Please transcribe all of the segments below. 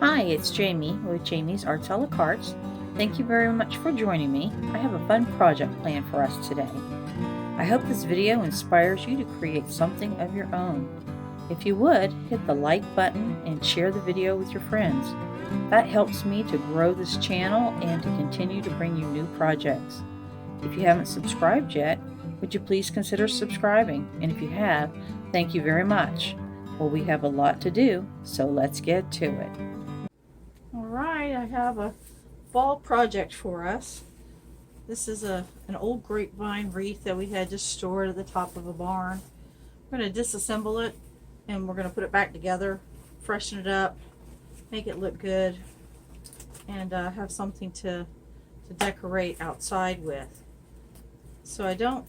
Hi, it's Jamie with Jamie's Arts a la Cartes. Thank you very much for joining me. I have a fun project planned for us today. I hope this video inspires you to create something of your own. If you would, hit the like button and share the video with your friends. That helps me to grow this channel and to continue to bring you new projects. If you haven't subscribed yet, would you please consider subscribing? And if you have, thank you very much. Well, we have a lot to do, so let's get to it. Alright, I have a fall project for us. This is an old grapevine wreath that we had just stored at the top of a barn. We're going to disassemble it and we're going to put it back together, freshen it up, make it look good, and have something to decorate outside with. So I don't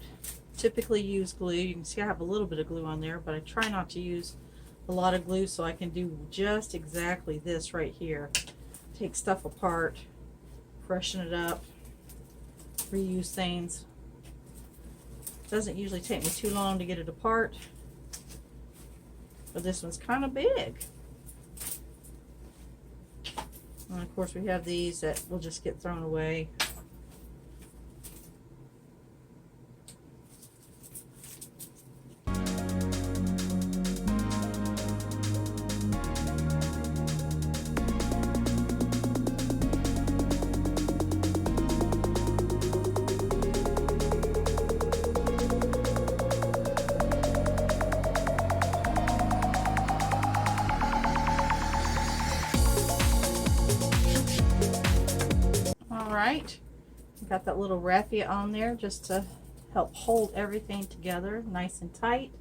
typically use glue. You can see I have a little bit of glue on there, but I try not to use a lot of glue so I can do just exactly this right here. Take stuff apart, freshen it up, reuse things. Doesn't usually take me too long to get it apart, but this one's kind of big. And of course we have these that will just get thrown away. Alright, got that little raffia on there just to help hold everything together nice and tight.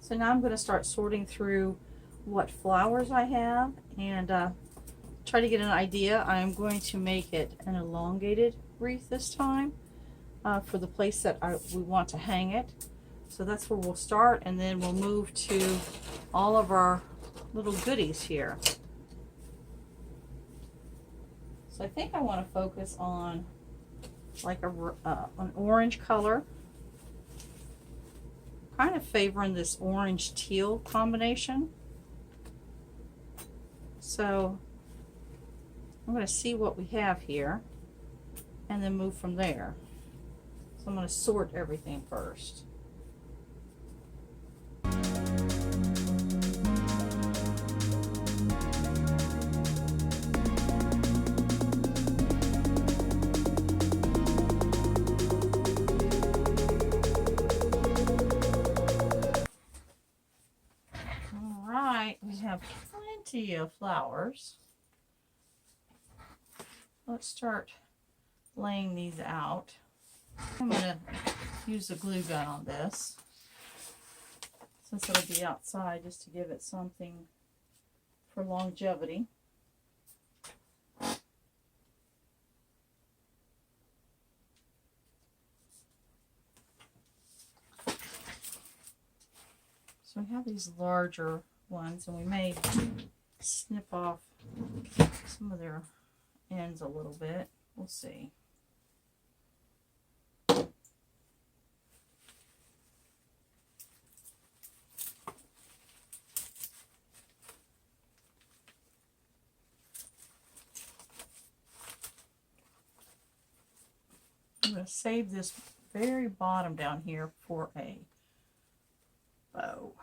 So now I'm going to start sorting through what flowers I have and try to get an idea. I'm going to make it an elongated wreath this time for the place that we want to hang it. So that's where we'll start, and then we'll move to all of our little goodies here. So I think I want to focus on like an orange color. Kind of favoring this orange teal combination. So I'm going to see what we have here and then move from there. So I'm going to sort everything first. We have plenty of flowers. Let's start laying these out. I'm going to use a glue gun on this since it'll be outside, just to give it something for longevity. So we have these larger ones, and we may snip off some of their ends a little bit. We'll see. I'm going to save this very bottom down here for a bow.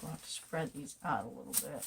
I'll have to spread these out a little bit.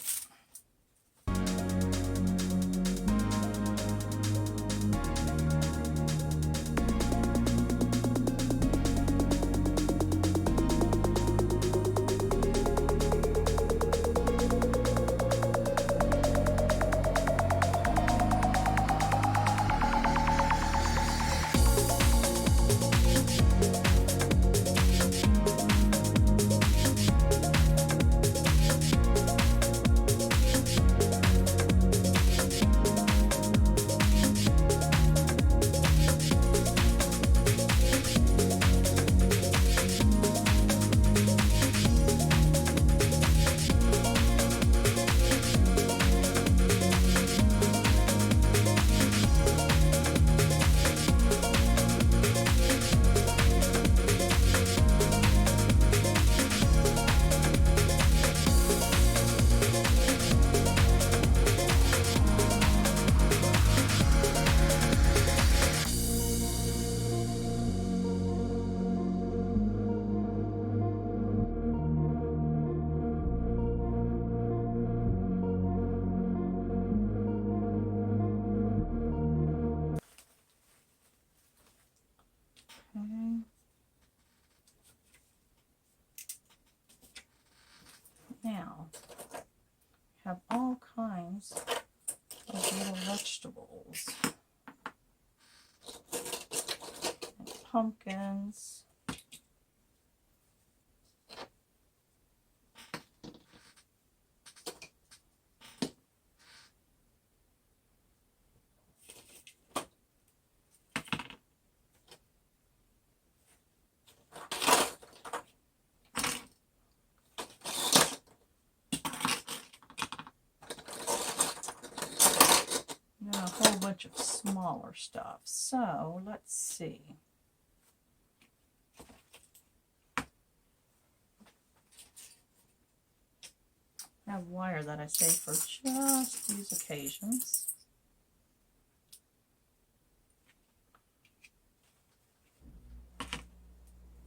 vegetables. And pumpkins. A whole bunch of smaller stuff. So let's see. I have wire that I save for just these occasions.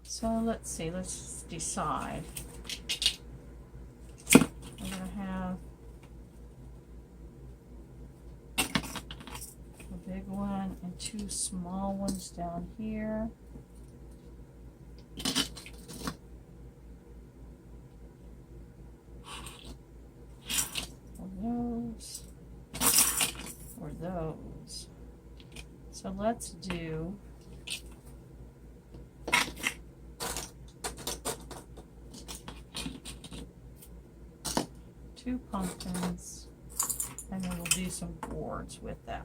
So let's see, let's decide. I'm going to have a big one and two small ones down here. Or those. Or those. So let's do two pumpkins, and then we'll do some gourds with that.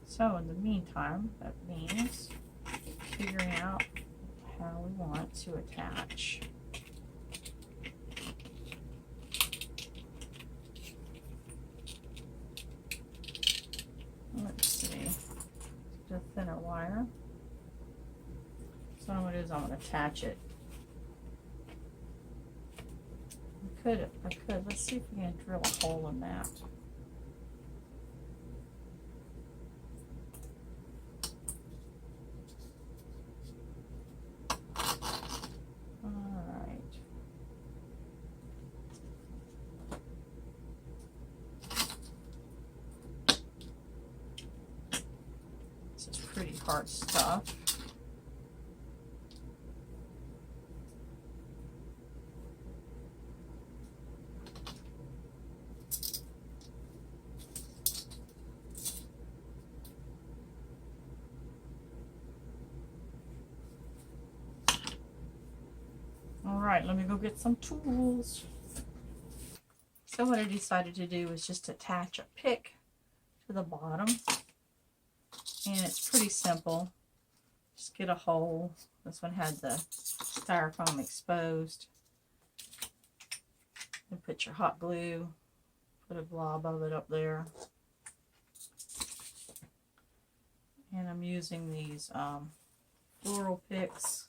So in the meantime, that means figuring out how we want to attach. Let's see, the thinner wire. So what I'm going to do is I'm going to attach it. I could. Let's see if we can drill a hole in that. Alright. This is pretty hard stuff. Alright, let me go get some tools. So what I decided to do is just attach a pick to the bottom. And it's pretty simple. Just get a hole. This one had the styrofoam exposed. And put your hot glue. Put a blob of it up there. And I'm using these floral picks.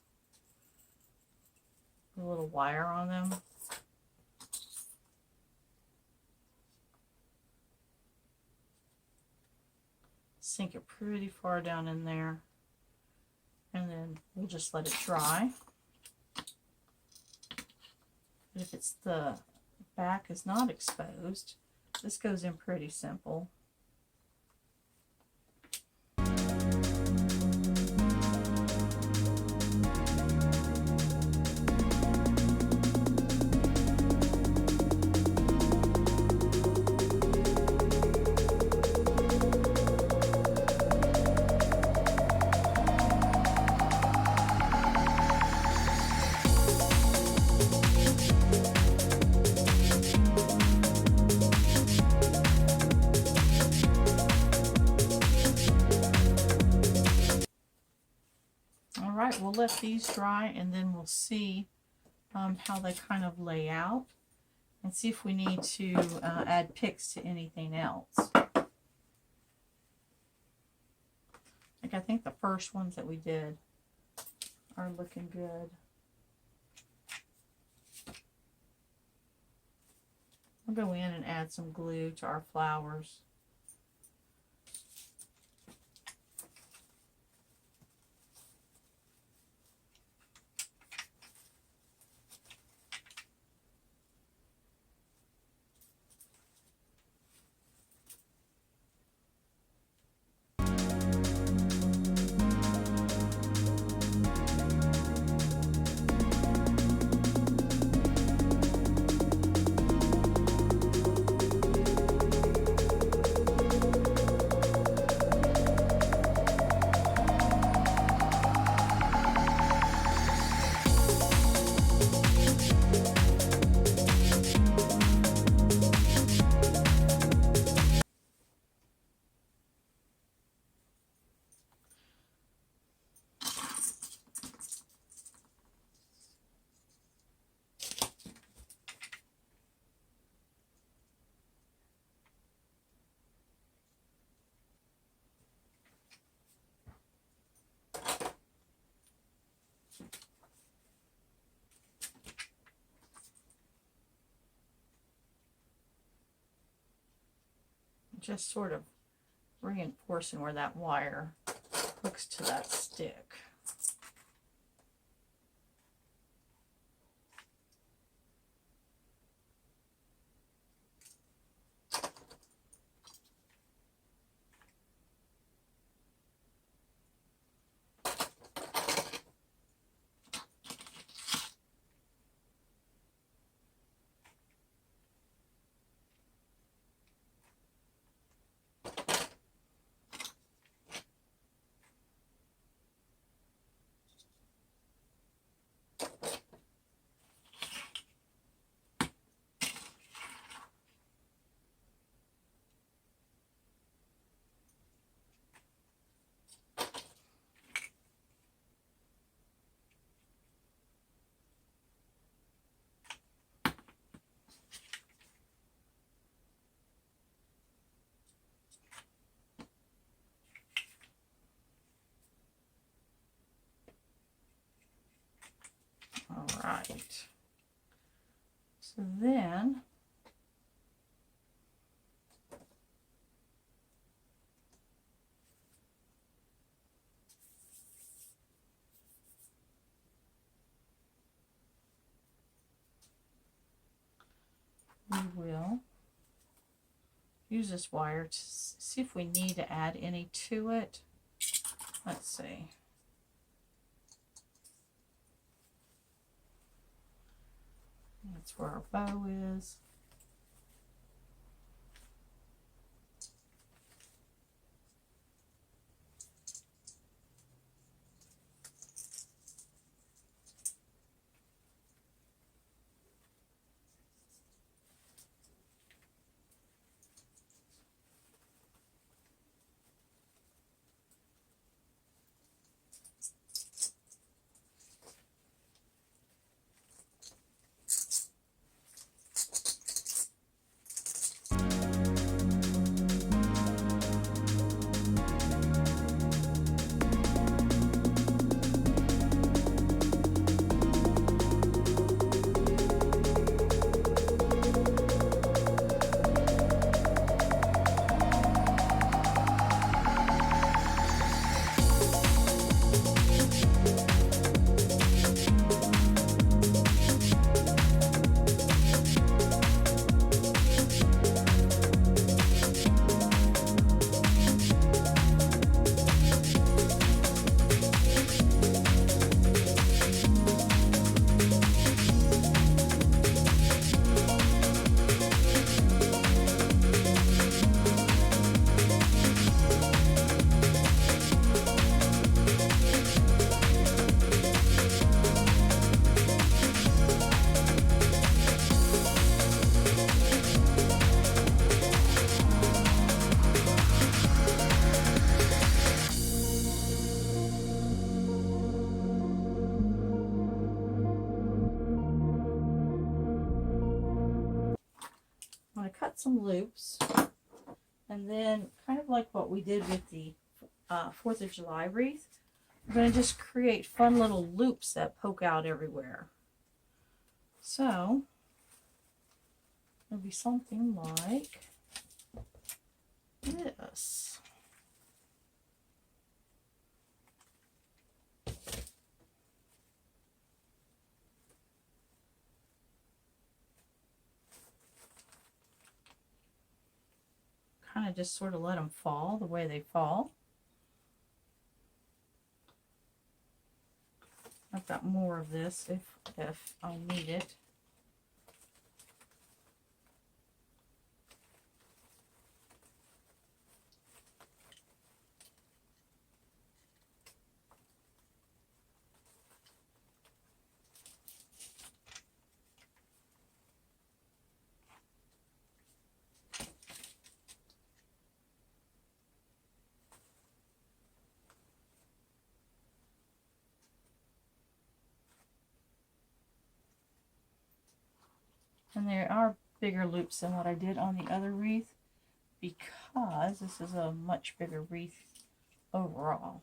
A little wire on them. Sink it pretty far down in there, and then we'll just let it dry. But if it's the back is not exposed, this goes in pretty simple. Alright, we'll let these dry and then we'll see how they kind of lay out and see if we need to add picks to anything else. I think the first ones that we did are looking good. I'll go in and add some glue to our flowers. just sort of reinforcing where that wire hooks to that stick. All right. So then we will use this wire to see if we need to add any to it. Let's see. That's where our bow is. I'm going to cut some loops, and then kind of like what we did with the 4th of July wreath, we're going to just create fun little loops that poke out everywhere. So it'll be something like this. Kind of just sort of let them fall the way they fall. I've got more of this if I need it. And there are bigger loops than what I did on the other wreath because this is a much bigger wreath overall.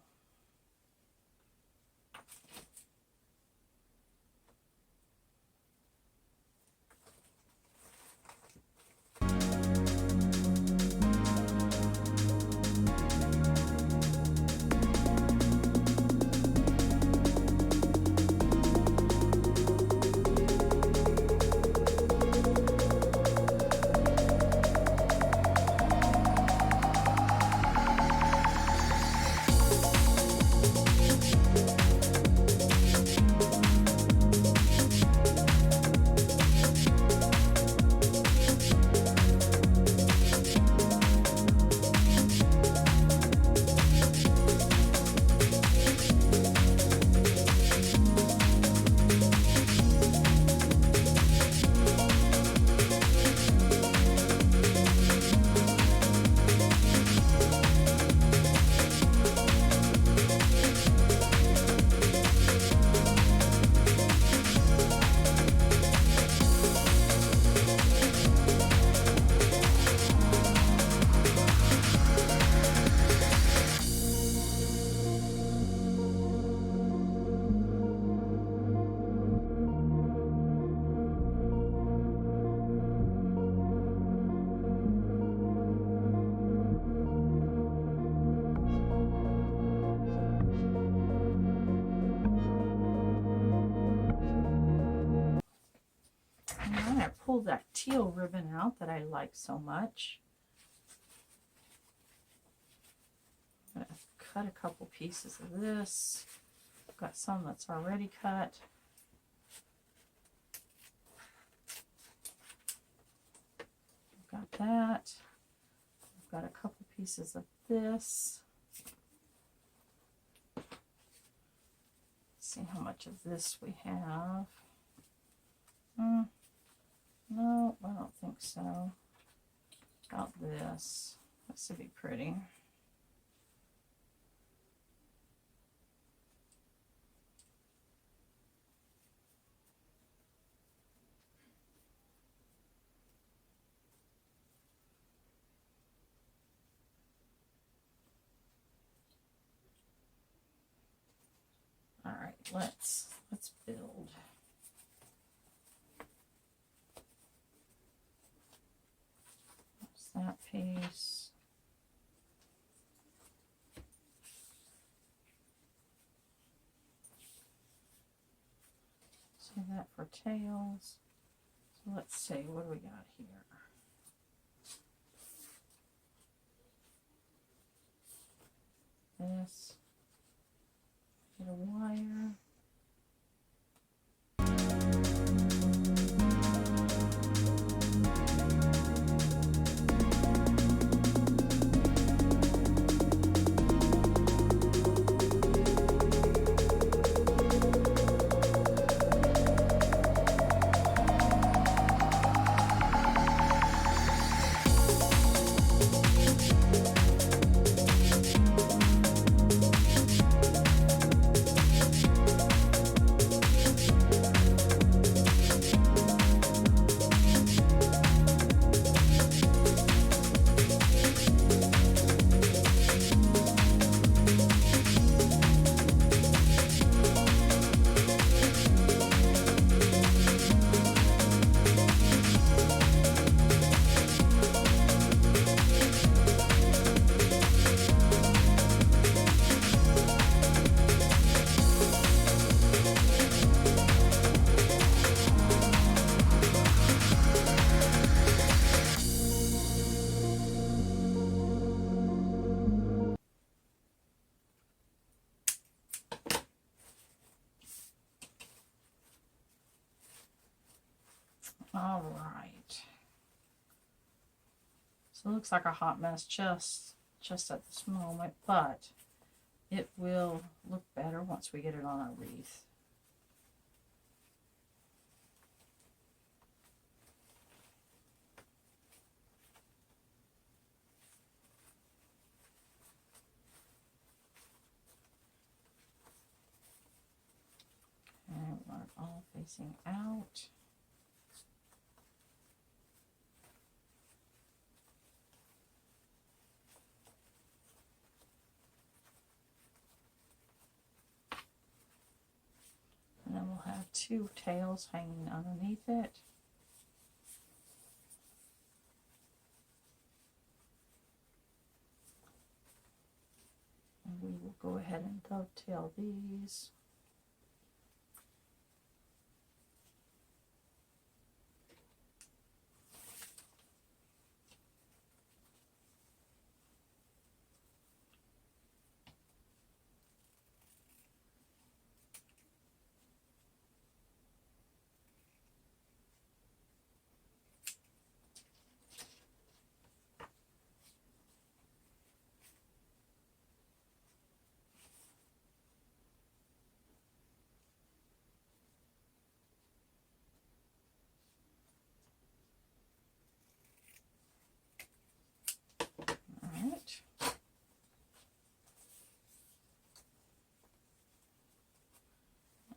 pull that teal ribbon out that I like so much. I'm going to cut a couple pieces of this. I've got some that's already cut. I've got that. I've got a couple pieces of this. Let's see how much of this we have. No, I don't think so. About this. This would be pretty. All right, let's build. That's that piece. Save that for tails. So let's see, what do we got here? This. Get a wire. All right. So it looks like a hot mess just at this moment, but it will look better once we get it on our wreath. And we want it all facing out. And then we'll have two tails hanging underneath it. And we will go ahead and dovetail these.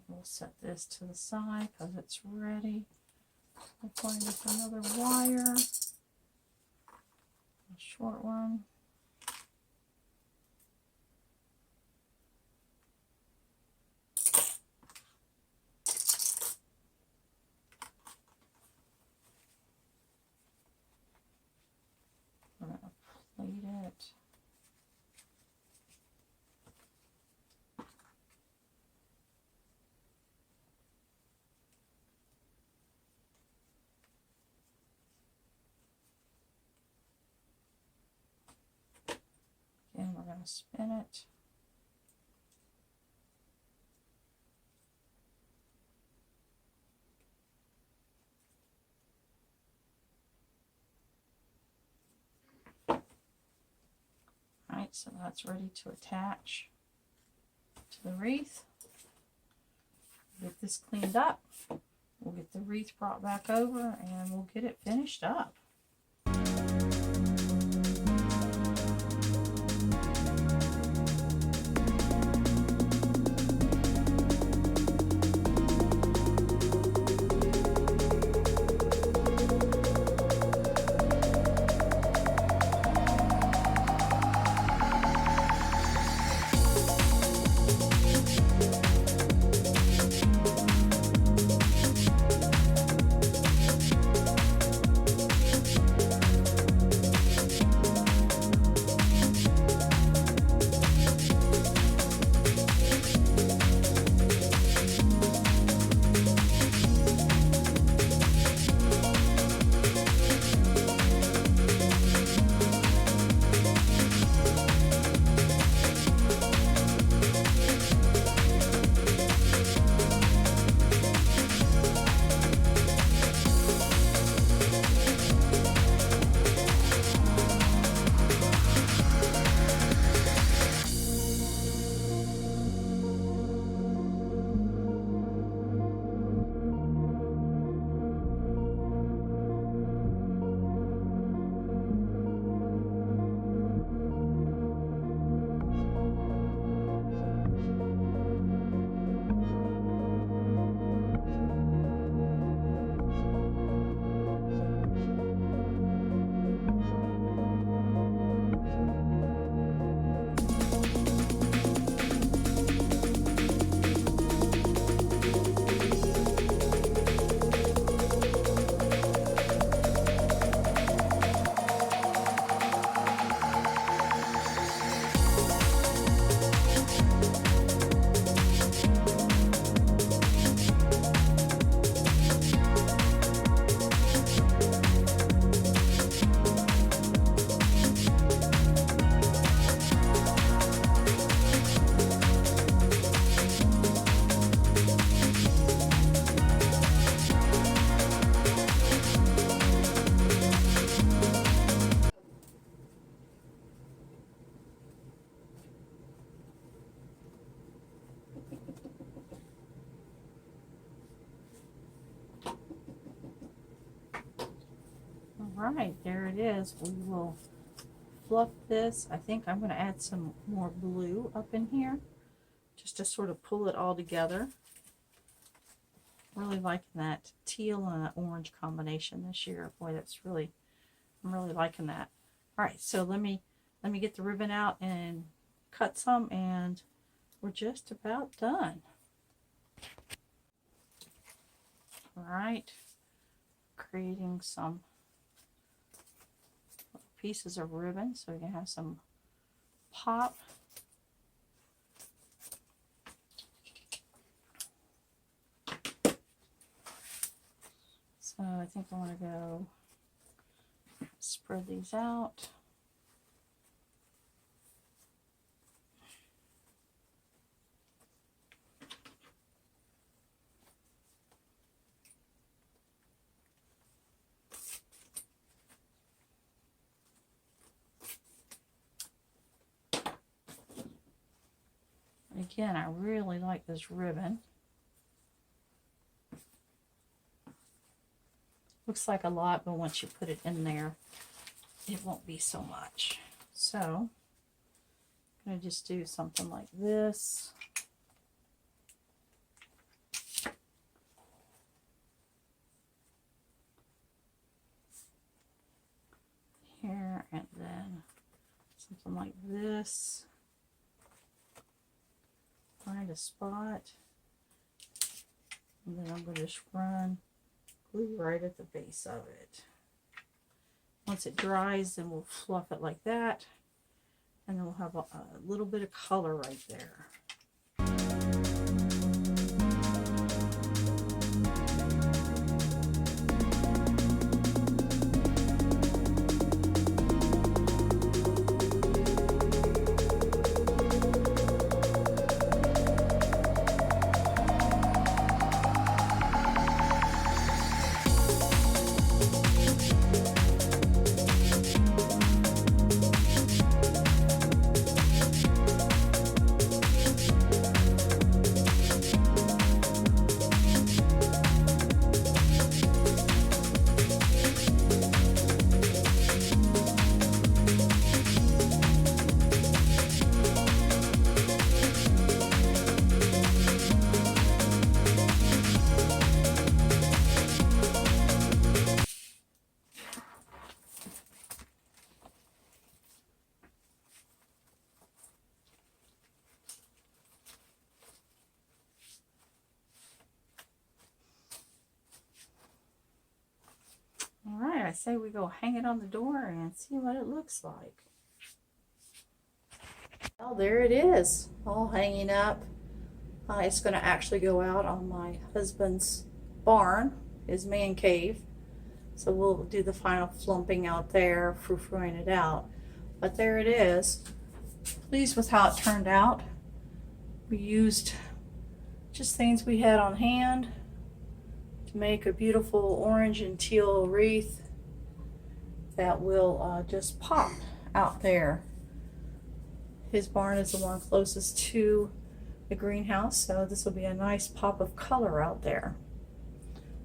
We'll set this to the side because it's ready. We'll find us another wire, a short one. I'm going to plate it. to spin it. Alright, so that's ready to attach to the wreath. Get this cleaned up. We'll get the wreath brought back over and we'll get it finished up. Alright, there it is. We will fluff this. I think I'm going to add some more blue up in here just to sort of pull it all together. Really liking that teal and orange combination this year. Boy, I'm really liking that. Alright, so let me get the ribbon out and cut some, and we're just about done. Alright, creating some pieces of ribbon so we can have some pop. So I think I want to go spread these out. Again, I really like this ribbon. Looks like a lot, but once you put it in there, it won't be so much. So, I'm going to just do something like this. Here, and then something like this. Find a spot, and then I'm going to just run glue right at the base of it. Once it dries, then we'll fluff it like that, and then we'll have a little bit of color right there. say we go hang it on the door and see what it looks like. Well, there it is, all hanging up. It's going to actually go out on my husband's barn, his man cave. So we'll do the final flumping out there, froufrouing it out. But there it is. Pleased with how it turned out. We used just things we had on hand to make a beautiful orange and teal wreath that will just pop out there. His barn is the one closest to the greenhouse, so this will be a nice pop of color out there.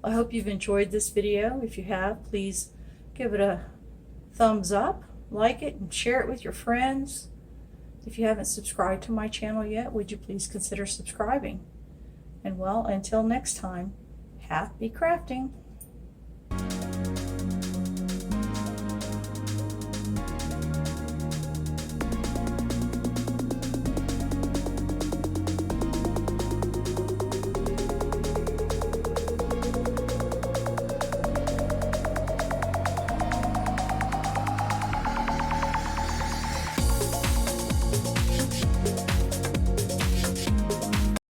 I hope you've enjoyed this video. If you have, please give it a thumbs up, like it, and share it with your friends. If you haven't subscribed to my channel yet, would you please consider subscribing? And well, until next time, happy crafting!